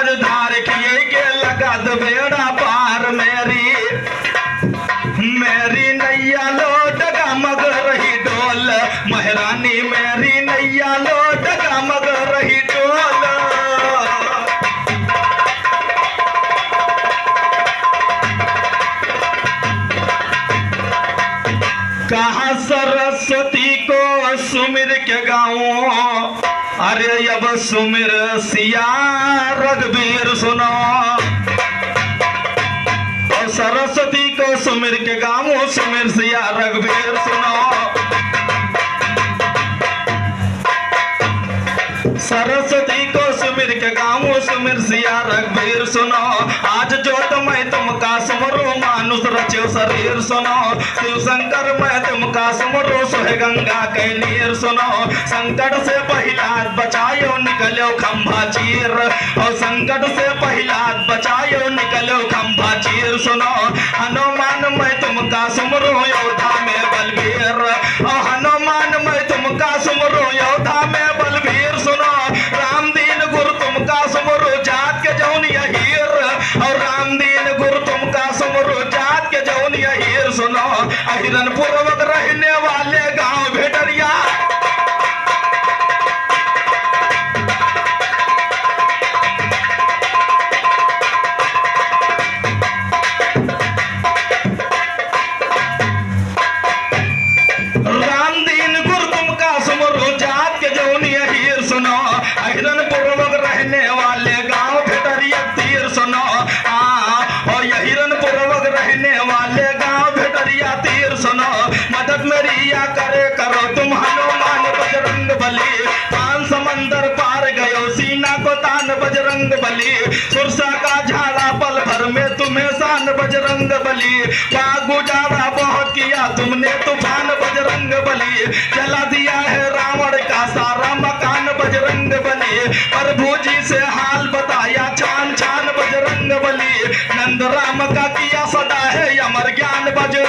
आज धार किए के लगा दो बेड़ा पार मेरी नैया लोट गमग रही डोल महारानी मेरी नैया लोट गमग रही डोल। कहा सरस्वती को सुमिर के गाँव अरे अब सुमिर सिया रघुवीर सुनो और सरस्वती को सुमिर के गाँव सुमिर सिया रघुवीर सुनो। सरस्वती को सुमिर के गाँव सुमिर सिया रघुवीर सुनो। आज जोत मैं तुमका सुमरो मानुष रचो शरीर सुनो। शिव शंकर मैं तुमका सुमरो सोहे गंगा के नीर सुनो। संकट से पहिला बचायो निकलो खंभा चीर और संकट से पहिला बचायो निकलो खंभा चीर सुनो। हनुमान मैं तुमका सुमरो योद्धा में बलवीर और हनुमान मैं तुमका सुमरो योद्धा में बलवीर सुनो। राम दीन गुरु तुमका सुमरो जात के जौन हीर और राम दीन गुरु तुमका सुमरो जात के जौन हीर सुनो। हिरन पूर्वक रहने वाले गांव भेटरिया करे करो तुम हनुमान बजरंग बली। पान समंदर पार गयो सीना को तान बजरंग बली। सुरसा का झाड़ा पल भर में तुम्हें शान बजरंग बली। बाग गुजारा बहुत किया तुमने तूफान बजरंग बली। जला दिया है रावण का सारा मकान बजरंग बली। प्रभु जी से हाल बताया छान छान बजरंग बली। नंद राम का किया सदा है अमर ज्ञान बज।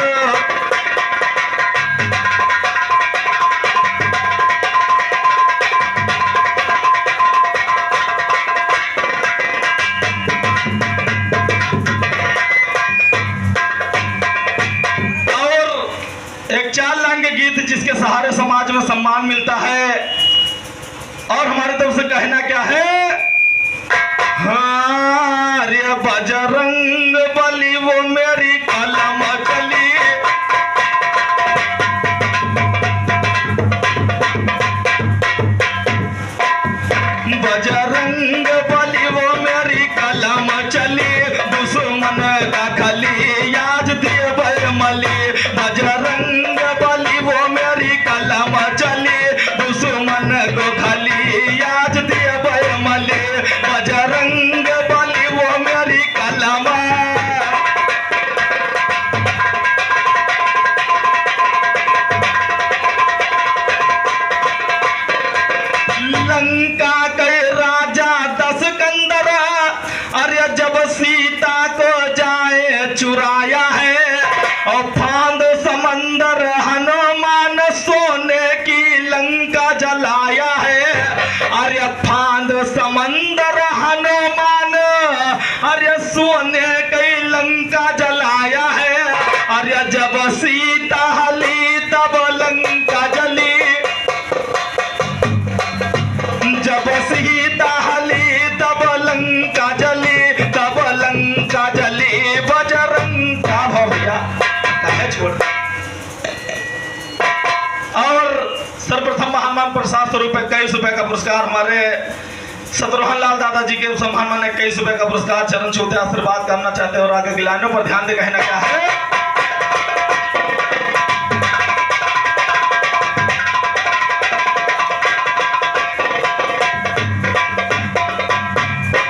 गीत जिसके सहारे समाज में सम्मान मिलता है और हमारी तरफ से कहना क्या है। हाँ रे बजरंग बली वो मेरी कलम चली। बजरंग बली वो मेरी कलम चली। दुश्मन का खली याद दिए बरमली। बजरंग वो मेरी कलम चली दुश्मन को खली याद दिए बरमली। बजरंग बली वो मेरी कलम। लंका के राजा दशकंदर अरे जब सीता को जाए चुराया है और फांद समंदर हनुमान सोने की लंका जलाया है। अरे फांद समंदर हनुमान अरे सोने की लंका जलाया है। अरे जब सीता हली तब लंका जली। जब सीता हली तब लंका जली तब लंका जली। बजरंग का भैया छोड़। और सर्वप्रथम महान प्रसाद स्वरूप 21 रुपए का पुरस्कार हमारे शत्रुघ्न लाल दादाजी के सम्मान में 21 रुपए का पुरस्कार चरण छूते आशीर्वाद करना चाहते हैं और आगे की लाइनों पर ध्यान दे कहना क्या है।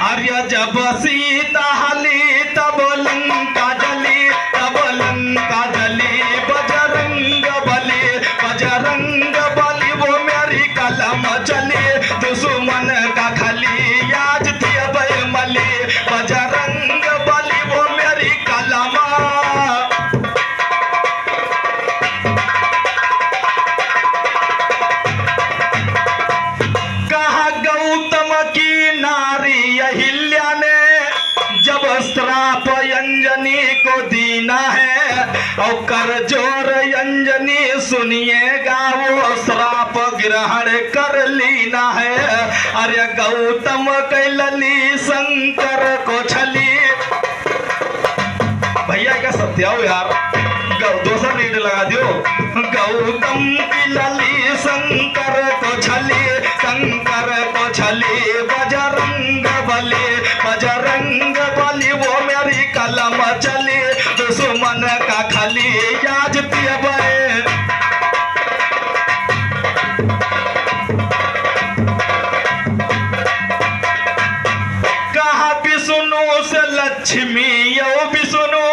आर्य जब सीता हली तब लंका जली तब लंका जली। बजरंग बली वो मेरी कलम चली दुश्मन का खली याद दिए बरमली। बजरंग बली वो मेरी कलम। कहा गौतम की नारी अहिल्या ने और कर जोर अंजनी सुनिएगा वो श्राप ग्रहण कर लीना है। अरे गौतम कैलली शंकर को छली। भैया क्या सत्याओ यार, दूसरा रीड लगा दियो। गौतम की लली शंकर को छली, शंकर को छली बजरंग बली, बजरंग बली वो मेरी कलम चली, दुश्मन का खली याज पियबे। कहा विष्णु से लक्ष्मी यो विष्णु,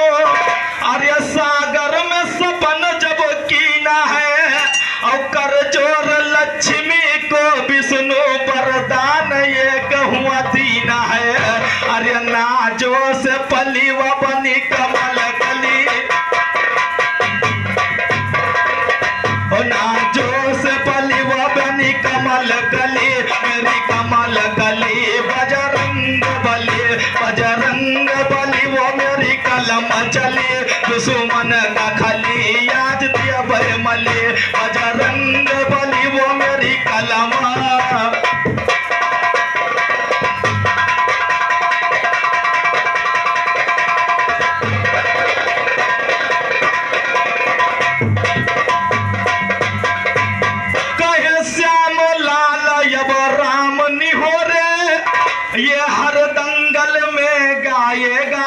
अरे सागर में सपन जब कीना है, और कर जोर लक्ष्मी को विष्णु वरदान ये कहूँ दीना है। अरे नाजो से पली व बनी कमल कली, नाजो से पली व बनी कमल कली, मेरी कमल कली बजरंग बली, बजरंग बली वो मेरी कलम चली, दुश्मन का खली याद दिया बरमली, बजरंग बली वो मेरी कलम। कहे श्याम लाल अब राम निहोरे, ये हर दंगल में गाएगा,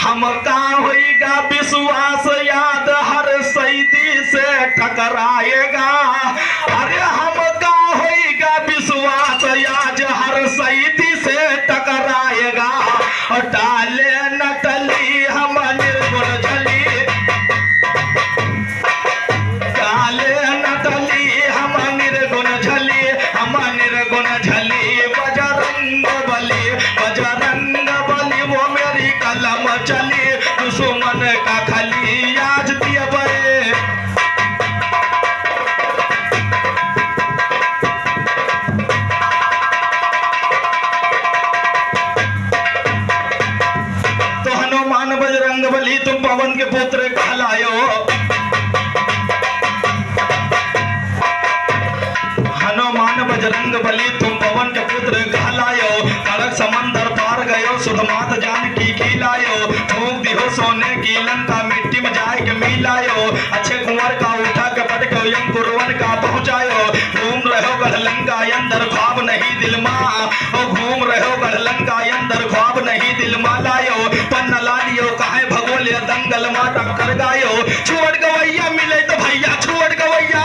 हम का होगा विश्वास याद हर सैदी से टकराएगा। अरे हम का होगा विश्वास याद हर सैदी से टकराएगा, और डाले नटली हम निर्गुण झली, डाले नटली हम निर्गुण झली, हम निर्गुण झली बजरंग बली, बजरंग बली वो मेरी कलम चली, दुश्मन का खली याद दिया बे। तो हनुमान बजरंग बली तुम पवन के पुत्र कहलायो, हनुमान बजरंग बली तुम पवन के पुत्र कहलायो, कड़क समंदर पार गयो सुधमात जानकी खिलायो, फूंक दिहो सोने की लंका मिट्टी में जाए के मिलायो, अच्छे कुंवर का उठा के पटको यम कुरवन का पहुंचायो, घूम रहो गढ़ लंका अंदर ख्वाब नहीं दिल मा, ओ घूम रहो गढ़ लंका अंदर ख्वाब नहीं दिल मा लायो, पन्ना लालियो काहे भगोले दंगल मा टक्कर गायो, छोड़ गवैया मिले तो भैया छोड़ गवैया,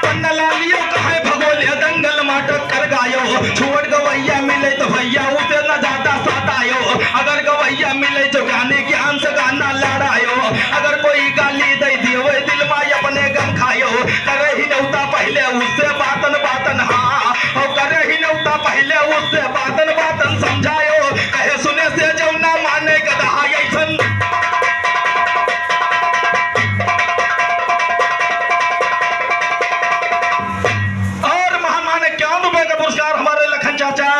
पन्ना लालियो काहे भगोले दंगल मा टक्कर गायो, छोड़ गवैया मिले तो भैया उसे न ज्यादा सतायो, अगर गवैया मिले तो गाने ज्ञान से गाना लड़ायो, अगर कोई गाली दे दियो दिल में अपने गम खायो, करे ही नौता पहले उससे बातन बातन हाँ, और करे ही नौता पहले उससे बातन बातन समझायो, कहे सुने से जो ना माने गधा ऐसन। और महामान्य 51 रुपए का पुरस्कार हमारे लखन चाचा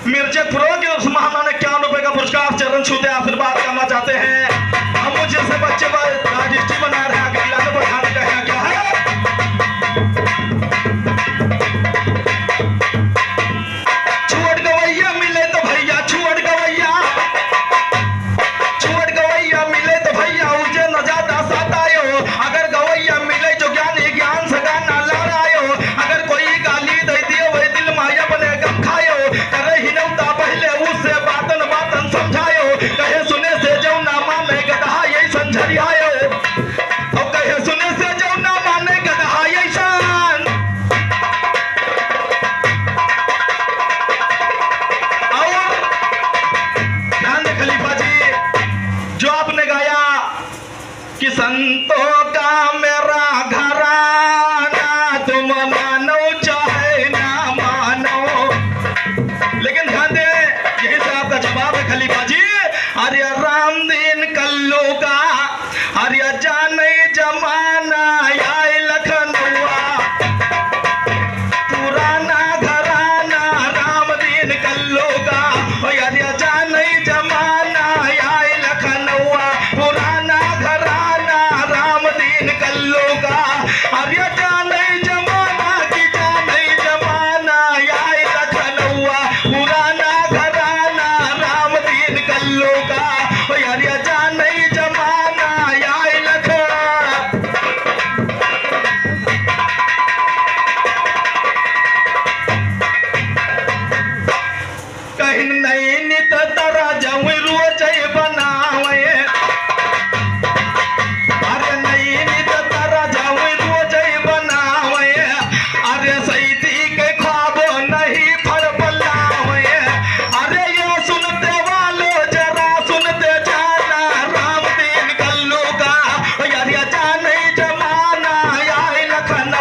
मिर्जेपुर के उस महामान्य 51 रुपए का पुरस्कार चरण छूते आशीर्वाद करना चाहते हैं। हम जैसे बच्चे रजिस्ट्री बना रहे हैं, अगला को बढ़ाने का है क्या है। छोड़ गवैया मिले तो भैया छोड़ गवैया, छोड़ गवैया मिले तो भैया उसे न ज्यादा सतायो, अगर गवैया मिले जो ज्ञानी ज्ञान से गाना लड़ायो, अगर कोई गाली दे दियो वही दिल माया बने गम खायो, करे ही नौता पहले उससे बातन बातन समझायो, कहे सुने से जो ना माने गधा ये संझरियायो।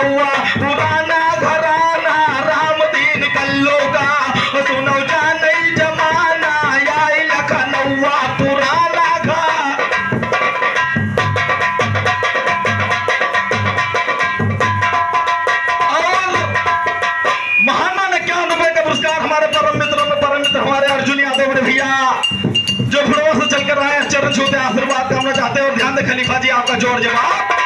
लखनऊआ पुराना घराना राम दीन कल्लो का सुनो जाने जमाना आई लखनऊआ पुराना घर। और महात्मा ने 51 रुपए का पुरस्कार हमारे परम मित्र हमारे अर्जुन यादव बड़े भैया जो घोड़ों से चलकर आए चरण छूते आशीर्वाद करना चाहते हैं। और ध्यान दे खलीफा जी आपका जोर जवाब।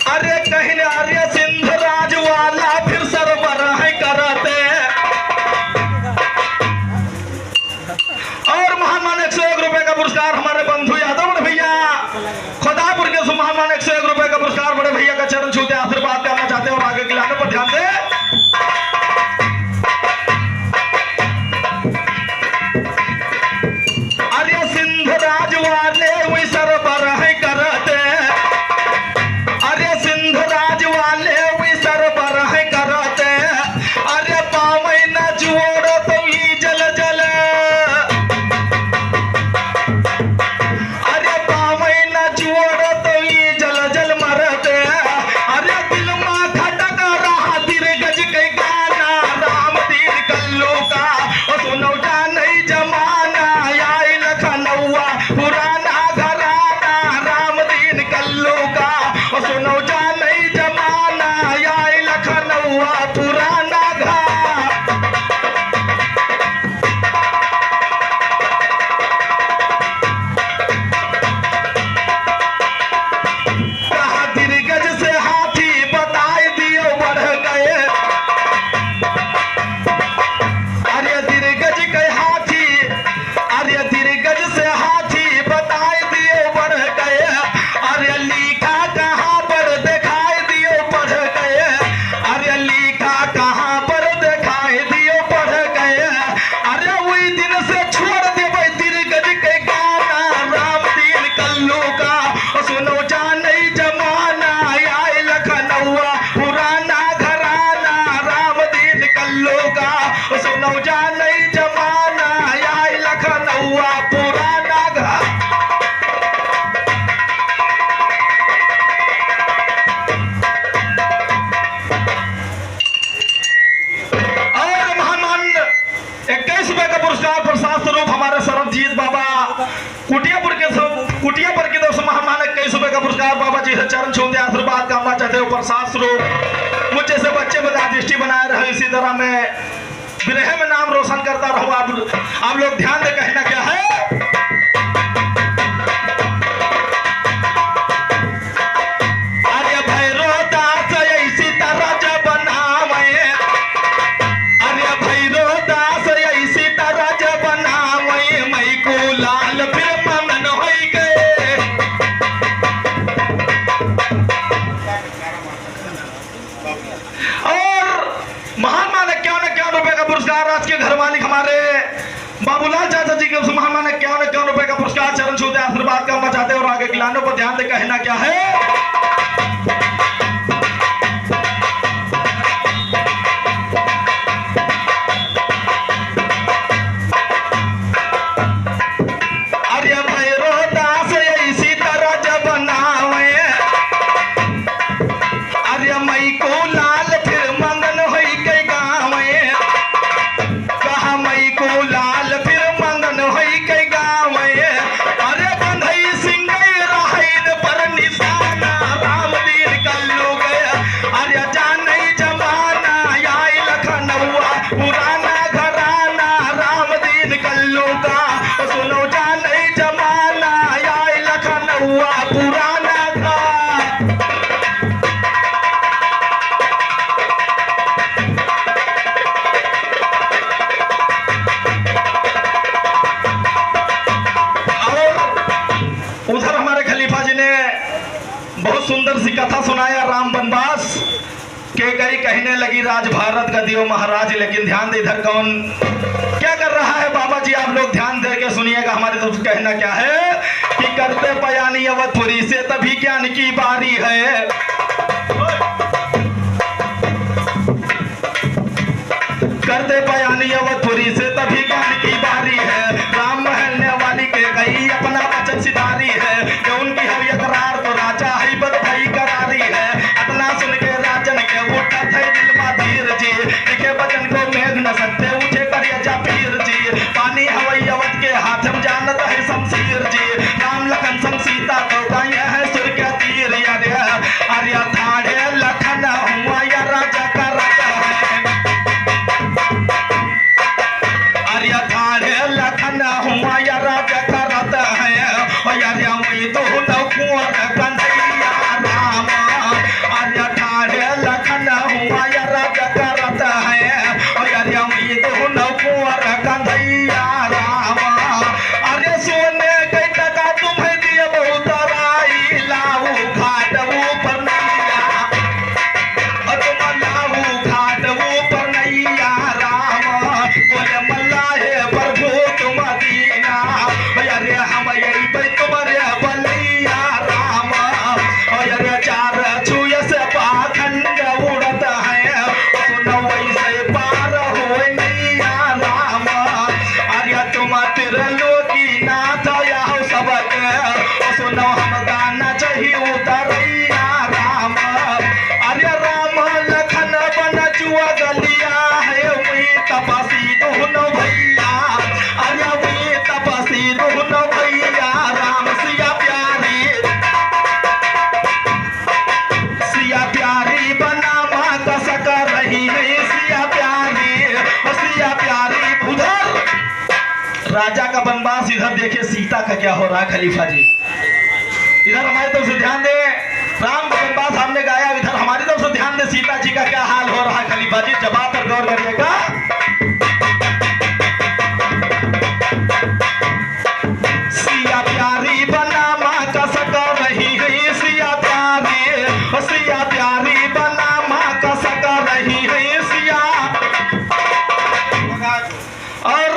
अरे कहीं आर्य सिंध राज वाला फिर सरबराह कराते। और महामान 101 रुपए का पुरस्कार हमारे बंधु यादव बड़े भैया खुदापुर के महामान 101 रुपए का पुरस्कार बड़े भैया का चरण छूते आशीर्वाद करना चाहते हैं। और आगे खिलाने पर ध्यान दे। कुटियापुर के दोस्त महामान 21 रुपए का पुरस्कार बाबा जी से चरण छूते आशीर्वाद करना चाहते हो। प्रसाद स्वरूप मुझे से बच्चे में दृष्टि बनाए रहे, इसी तरह मैं विरह में नाम रोशन करता रहूं। आप लोग ध्यान दे कहना क्या है। बाबूलाल चाचा जी के महामान 51 रुपए का पुरस्कार चरण छूते आशीर्वाद करना चाहते हैं। और आगे खिलाने पर ध्यान दे कहना क्या है। अरे भैरो दास इसी तरह जब बनावे अरे मई को लाल फिर मंगन होई के गावे कहा मई को लाल सुंदर सी कथा सुनाया राम वनवास के गई कहने लगी राज भारत का दियो महाराज। लेकिन ध्यान दे इधर कौन क्या कर रहा है बाबा जी, आप लोग ध्यान दे के सुनिएगा। हमारे दोस्त कहना क्या है कि करते पयानी अवधपुरी से तभी ज्ञान की बारी है। करते पयानी अवधपुरी से तभी ज्ञान की बारी है। राम महल ने वाली के गई अपना वचन सिधारी है। हमका न चाहिए उतरैया राम। अरे राम लखन बन जुआ गलिया है वही तपसी दुहन भैया। अरे वही तपसी दुहन भैया राम सिया प्यारी। सिया प्यारी बना माँ का सका रही है सिया प्यारी। सिया प्यारी उधर राजा का वनवास, इधर देखिए सीता का क्या हो रहा है खलीफा जी। इधर हमारी तरफ से ध्यान दे, राम का वनवास हमने गाया, इधर हमारी तरफ से ध्यान दे सीता जी का क्या हाल हो रहा है खलीफा जी। जवाब पर गौर करिएगा। सिया प्यारी बना माँ का सका रही है सिया प्यारी। सिया प्यारी बना माँ का सका रही है सिया। और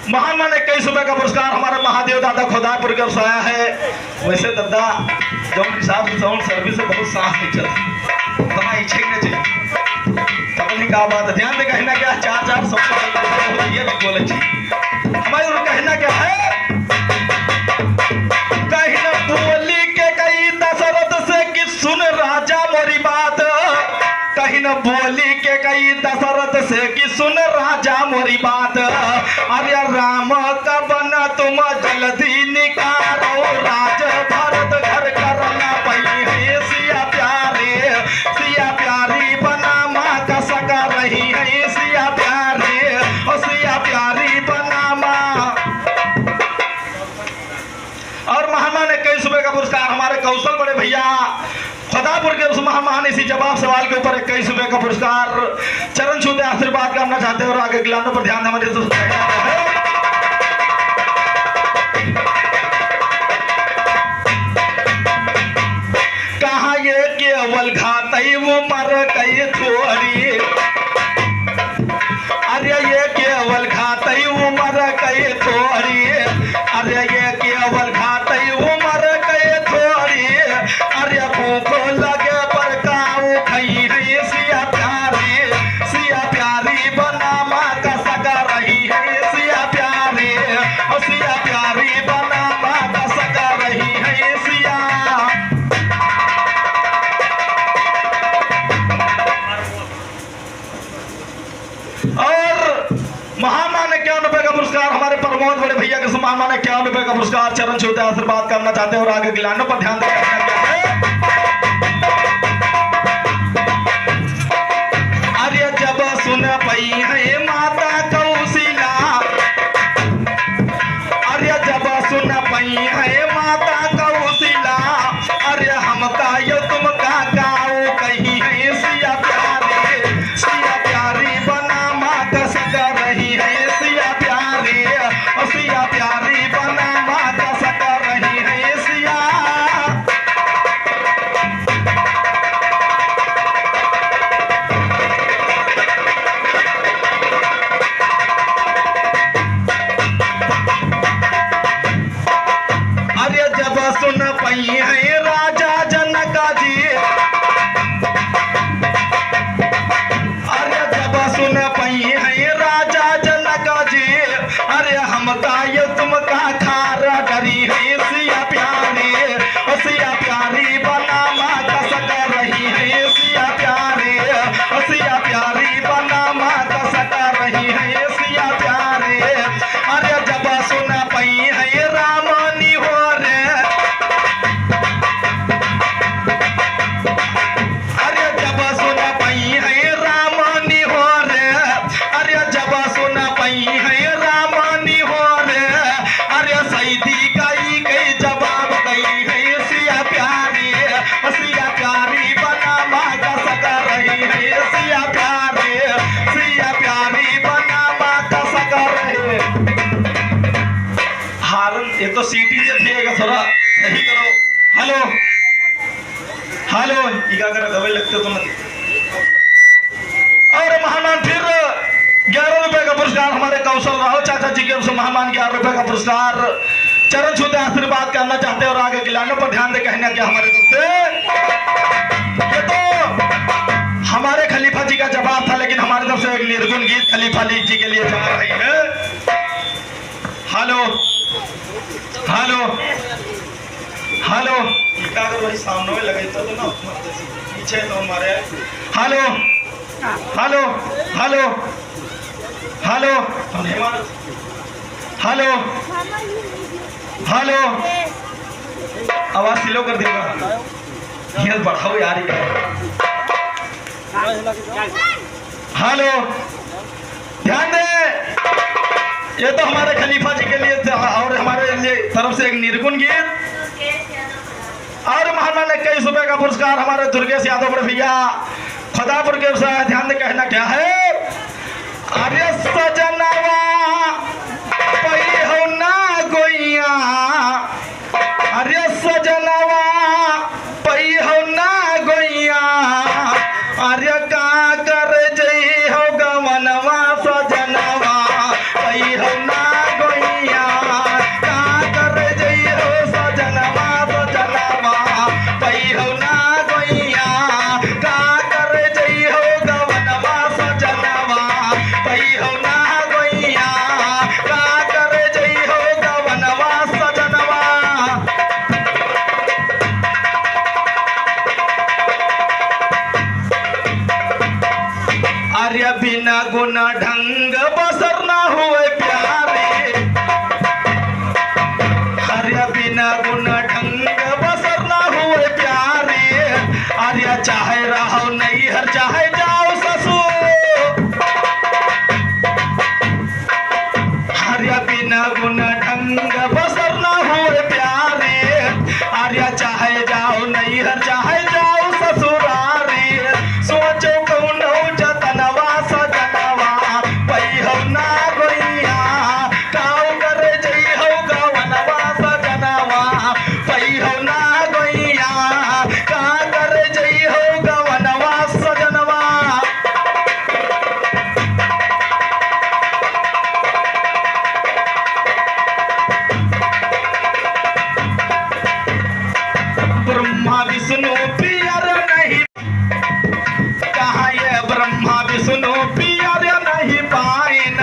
महान ने 21 रुपए का पुरस्कार हमारे महादेव दादा खुदापुर के ओर आया है। वैसे दादा जब हिसाब से साउंड सर्विस से बहुत सांस नहीं चलती, इतना इच्छा ही नहीं चाहिए। पता क्या बात है, ध्यान दे। कहना क्या 4-4 सबसे ये भी बोले चाहिए हमारे। कहना क्या है, कहना बोली के कई दशरथ से कि सुन राजा मोरी बात। कहीं न बोली के कई दशरथ से कि सुन राजा मोरी बात। अरे राम का बना तुम जल्दी निकालो राज भरत घर करना पई है सिया प्यारे। सिया प्यारी बना माँ का सका रही है सिया प्यारे। और सिया प्यारी बना माँ। और महाना ने 21 रुपए का पुरस्कार हमारे कौशल बड़े भैया खुदापुर के उस महान इसी जवाब सवाल के ऊपर 21 रुपए का पुरस्कार चरण छूते आशीर्वाद करना चाहते हैं। और आगे गिलानों पर ध्यान हमारे कहा ये केवल घातई वो मर गई थोड़ी। अरे ये केवल घातई वो मर गई थोड़ी। अरे ये केवल घातई वो मर गई थोड़ी। अरे भूख लगे पर काऊ खई है सिया प्यारी। सिया प्यारी बना माँ का सका रही है सिया प्यारी। और सिया प्यारी बना माँ का सका रही है सिया। और महाना ने 51 रुपए का पुरस्कार हमारे प्रमोद बड़े भैया के महाना ने 51 रुपए का पुरस्कार चरण छूते आशीर्वाद करना चाहते हैं। और आगे गिलानों पर ध्यान देना। अरे जब सुन पई है माता कौशिला। अरे जब सुन पई है माता कौशिला। अरे हमका यो तुमका गाँव कही है सिया प्यारी। सिया प्यारी बना माँ का सका रही है सिया प्यारी। और सिया प्यारी बना माँ का सका रही है सिया। अरे जब सुन पई है राजा जनक जी। अरे जब सुन पई है राजा जनक जी। अरे हमका ये तुमका खारा डरी है सिया प्यारी। और सिया प्यारी बना माँ का सका रही है सिया प्यारी। और सिया प्यारी बना माँ का सका रही है सिया प्यारी। अरे जब सुन पई है राम निहोर। अरे जब सुन पई है राम निहोर। अरे जब सुन पई है राम निहोर। अरे सैदी गई गई जवाब गई है सिया प्यारी। सिया प्यारी बना माँ का सका रही है सिया प्यारी। सिया प्यारी बना माँ का सका रहे। हारन ये तो सीटी से दिएगा थोड़ा सही करो। हेलो हेलो इका कर दवाई लगते तुम। और महामान फिर 11 रुपए का पुरस्कार हमारे कौशल राव चाचा जी के महामान 11 रुपए का पुरस्कार चरण छूते आशीर्वाद करना चाहते हैं। और आगे गिलानों पर ध्यान दे। कहना क्या हमारे तरफ से ये तो हमारे खलीफा जी का जवाब था, लेकिन हमारी तरफ से एक निर्गुण गीत खलीफा जी के लिए जा रही है। हेलो हेलो हेलो अगर वही सामने में लगे तो ना पीछे तो हमारे hello hello hello hello hello hello आवाज स्लो कर देगा ये बढ़ाओ यार हेलो ध्यान दे ये तो हमारे खलीफा जी के लिए और हमारे लिए तरफ से एक निर्गुण गीत और महात्मा ने 21 रुपए का पुरस्कार हमारे दुर्गेश यादव बड़े भैया खुदापुर के ध्यान दे कहना क्या है अरे सजनवा पई हो ना गोइया अरे सजनवा पई हो ना गोइया अरे का कर जई हो गवनवा सजनवा पई हो ना गोइया का कर जई हो सजनवा सजनवा पई हो ना गोइया का कर जई हो गवनवा सजनवा पई हो ना गोइया का कर जई हो गवनवा सजनवा आर्य बिना गुना ढंग बसर ना हुए प्यारे आर्य बिना गुना ढंग बसर ना हुए प्यारे आर्य चाहे रहो नहीं हर चाहे जाओ ससुर आर्य बिना गुना ढंग बसर ना हुए प्यारे आर्य चाहे जाओ नहीं हर चाहे जाओ ससुरारे सोचो कौन जतनवा सजनवा पई हो ना गोइया काऊ कर जई हो गवनवा सजनवा पई हो ना गोइया का कर जई हो गवनवा सजनवा ब्रह्मा विष्णु पियर नहीं कहा ये ब्रह्मा विष्णु पियर नहीं पाइन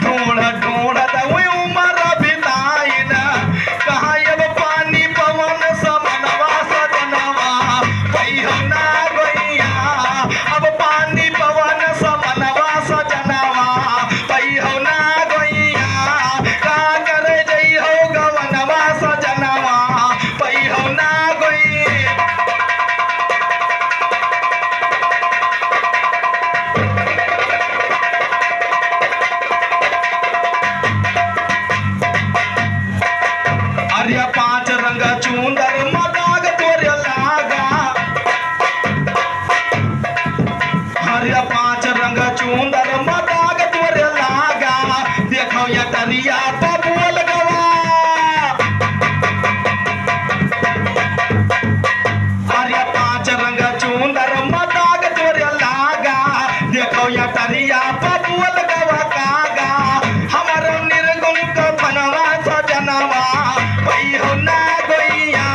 ढूंढ ढूंढ उमर बिताइन कहा ये पानी पवन समनवा सजनवा पई हो ना गोइया अब पानी पवन समनवा सजनवा पई हो ना गोइया का कर जई हो गवनवा सजनवा पई हो ना गोइया आर्य 5 रंग चूंदर मदाग तोरे लागा आर्य 5 रंग चूंदर मदाग तोरे लागा देखो ये दरिया बबुल गवा आर्य 5 रंग चूंदर मदाग तोरे लागा देखो ये दरिया बबुल गवा कागा हमर निर्गुण का बनवा सजनवा पई हो ना गोइया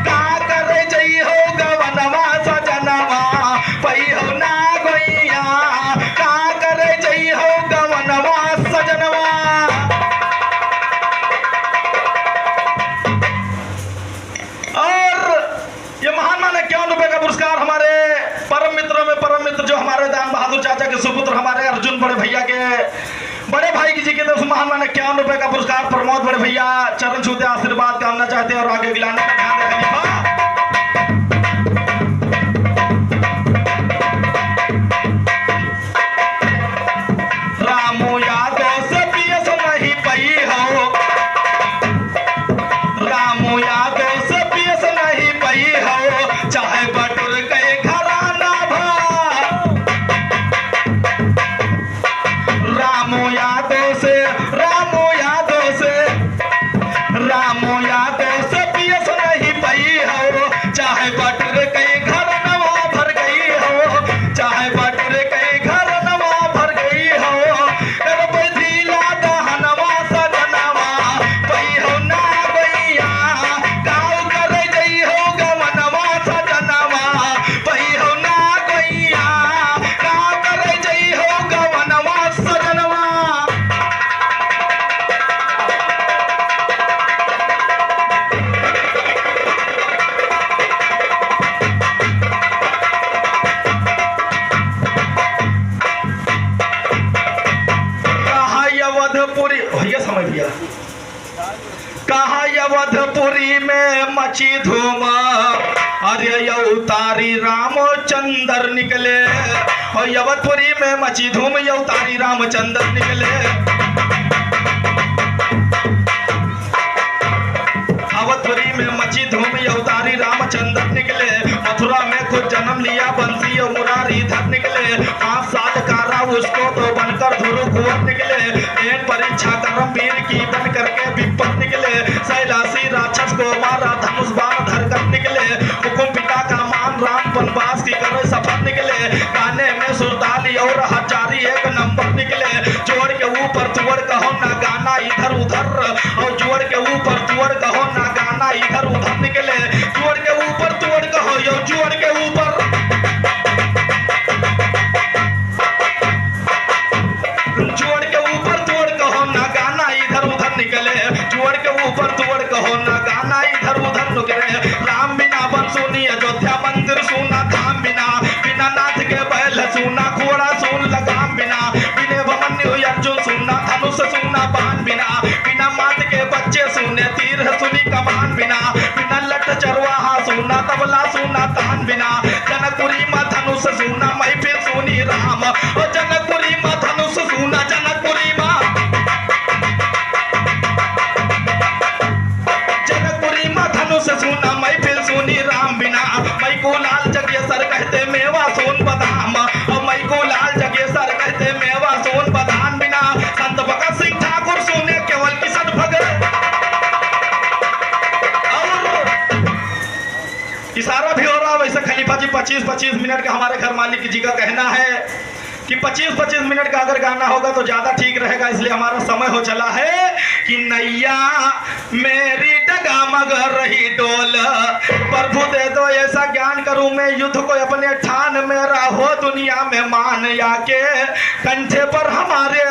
का कर जई हो गवनवा सजनवा पई हो ना गोइया का कर जई हो गवनवा सजनवा और ये महान माने 51 रुपए का पुरस्कार हमारे परम मित्रों में परम मित्र जो हमारे दान बहादुर चाचा के सुपुत्र हमारे अर्जुन बड़े भैया के बड़े भाई जी के तरफ से महान माने 51 रुपए का पुरस्कार प्रमोद बड़े भैया चरण छूते आशीर्वाद कामना चाहते हैं और आगे गिलाने का ध्यान रखें रामू यादव से पीएस नहीं पई हो रामू यादव से पीएस नहीं पई हो चाहे बटुर गए घराना भा रामू यादव से पीएस नहीं पई मची धूम, अरे अवतारी रामचंद्र निकले, और अवधपुरी में मची धूम, अवतारी रामचंद्र निकले। अवधपुरी में मची धूम, अवतारी रामचंद्र निकले। मथुरा में खुद जन्म लिया बंसी और मुरारीधर निकले। 5 साल कारा उसको तो बनकर ध्रुव कुंवर निकले। एक परीक्षा कर्मवीर की बन करके विपत निकले। शैलासी राक्षस को मारा धनुष बाण धरकर निकले। हुकुम पिता का मान राम वनवास की करे सफर निकले। गाने में सुरताली और हजारी एक नंबर निकले। जोड़ के ऊपर तुअर कहो ना गाना इधर उधर, और जोड़ के ऊपर तुअर कहो ना गाना इधर उधर निकले। जोड़ के ऊपर तुअर कहो, यो जोड़ के ऊपर, जोड़ के ऊपर तुअर कहो ना गाना इधर उधर निकले। जोड़ के ऊपर तुअर कहो ना गाना इधर उधर निकले। राम बिना बन सुनी अयोध्या मंदिर सुना धाम बिना, बिना नाथ के बैल सुना घोड़ा सुन लगाम बिना, बिना भमन्यु अर्जुन सुना धनुष सुना बाण बिना, बिना मात के बच्चे सुने तीर सुनी कमान बिना, बिना लट चरवाहा सुना तबला सुना तान बिना। जनकपुरी में धनुष सुना महफिल सुनी राम, और जनकपुरी में धनुष सुना, जनकपुरी में, जनकपुरी में धनुष सुना महफिल सुनी राम बिना। मई को लाल जगेसर कहते मेवा सोन बदाम, और मई को लाल जगेसर कहते मेवा सोन बदाम बिना। संत भगत सिंह ठाकुर सुने केवल किशन भगत, इशारा भी हो रहा। वैसे खलीफा जी 25-25 मिनट का हमारे घर मालिक जी का कहना है कि 25-25 मिनट का अगर गाना होगा तो ज्यादा ठीक रहेगा, इसलिए हमारा समय हो चला है कि नैया मेरी डगा मगर रही डोल, प्रभु दे दो ऐसा ज्ञान करूं मैं युद्ध को अपने ठान में, रहो दुनिया में मान आके कंठे पर हमारे